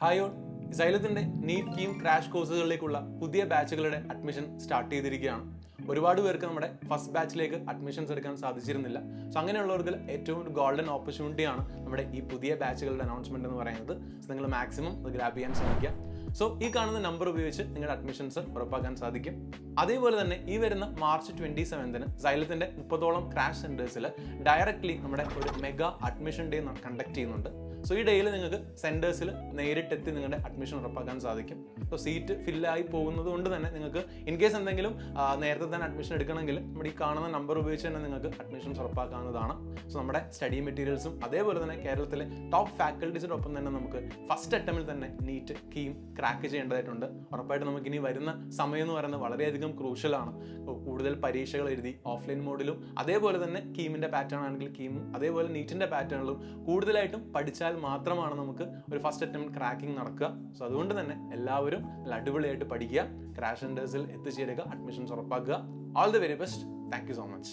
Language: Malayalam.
ഹായ് ഓൾ, സൈലത്തിന്റെ നീറ്റ് കീം ക്രാഷ് കോഴ്സുകളിലേക്കുള്ള പുതിയ ബാച്ചുകളുടെ അഡ്മിഷൻ സ്റ്റാർട്ട് ചെയ്തിരിക്കുകയാണ്. ഒരുപാട് പേർക്ക് നമ്മുടെ ഫസ്റ്റ് ബാച്ചിലേക്ക് അഡ്മിഷൻസ് എടുക്കാൻ സാധിച്ചിരുന്നില്ല. സോ അങ്ങനെയുള്ളവർക്ക് ഏറ്റവും ഒരു ഗോൾഡൻ ഓപ്പർച്യൂണിറ്റിയാണ് നമ്മുടെ ഈ പുതിയ ബാച്ചുകളുടെ അനൗൺസ്മെന്റ് എന്ന് പറയുന്നത്. സോ നിങ്ങൾ മാക്സിമം അത് ഗ്രാബ് ചെയ്യാൻ ശ്രമിക്കുക. സോ ഈ കാണുന്ന നമ്പർ ഉപയോഗിച്ച് നിങ്ങളുടെ അഡ്മിഷൻസ് ഉറപ്പാക്കാൻ സാധിക്കും. അതേപോലെ തന്നെ ഈ വരുന്ന മാർച്ച് 27 സൈലത്തിന്റെ 30ഓളം ക്രാഷ് സെന്റേഴ്സിൽ ഡയറക്റ്റ്ലി നമ്മുടെ ഒരു മെഗാ അഡ്മിഷൻ ഡേ കണ്ടക്ട് ചെയ്യുന്നുണ്ട്. സോ ഈ ഡേയിൽ നിങ്ങൾക്ക് സെന്റേഴ്സിൽ നേരിട്ടെത്തി നിങ്ങളുടെ അഡ്മിഷൻ ഉറപ്പാക്കാൻ സാധിക്കും. സോ സീറ്റ് ഫില്ലായി പോകുന്നത് കൊണ്ട് തന്നെ നിങ്ങൾക്ക് ഇൻ കേസ് എന്തെങ്കിലും നേരത്തെ തന്നെ അഡ്മിഷൻ എടുക്കണമെങ്കിൽ നമ്മുടെ ഈ കാണുന്ന നമ്പർ ഉപയോഗിച്ച് തന്നെ നിങ്ങൾക്ക് അഡ്മിഷൻസ് ഉറപ്പാക്കാവുന്നതാണ്. സോ നമ്മുടെ സ്റ്റഡി മെറ്റീരിയൽസും അതേപോലെ തന്നെ കേരളത്തിലെ ടോപ്പ് ഫാക്കൽറ്റീസിനൊപ്പം തന്നെ നമുക്ക് ഫസ്റ്റ് അറ്റംപ്റ്റിൽ തന്നെ നീറ്റ് കീം ക്രാക്ക് ചെയ്യേണ്ടതായിട്ടുണ്ട്. ഉറപ്പായിട്ട് നമുക്ക് ഇനി വരുന്ന സമയം എന്ന് പറയുന്നത് വളരെയധികം ക്രൂഷ്യലാണ്. കൂടുതൽ പരീക്ഷകൾ എഴുതി ഓഫ്ലൈൻ മോഡിലും അതേപോലെ തന്നെ കീമിൻ്റെ പാറ്റേൺ ആണെങ്കിൽ കീമും അതേപോലെ നീറ്റിൻ്റെ പാറ്റേണിലും കൂടുതലായിട്ടും പഠിച്ചാൽ മാത്രമാണ് നമുക്ക് ഒരു ഫസ്റ്റ് അറ്റംപ്റ്റ് ക്രാക്കിംഗ് നടക്കുക. സോ അതുകൊണ്ട് തന്നെ എല്ലാവരും നല്ല അടിപൊളിയായിട്ട് പഠിക്കുക, ക്രാഷ് സെന്റേഴ്സിൽ എത്തിച്ചേരുക, അഡ്മിഷൻസ് ഉറപ്പാക്കുക. All the very best. Thank you so much.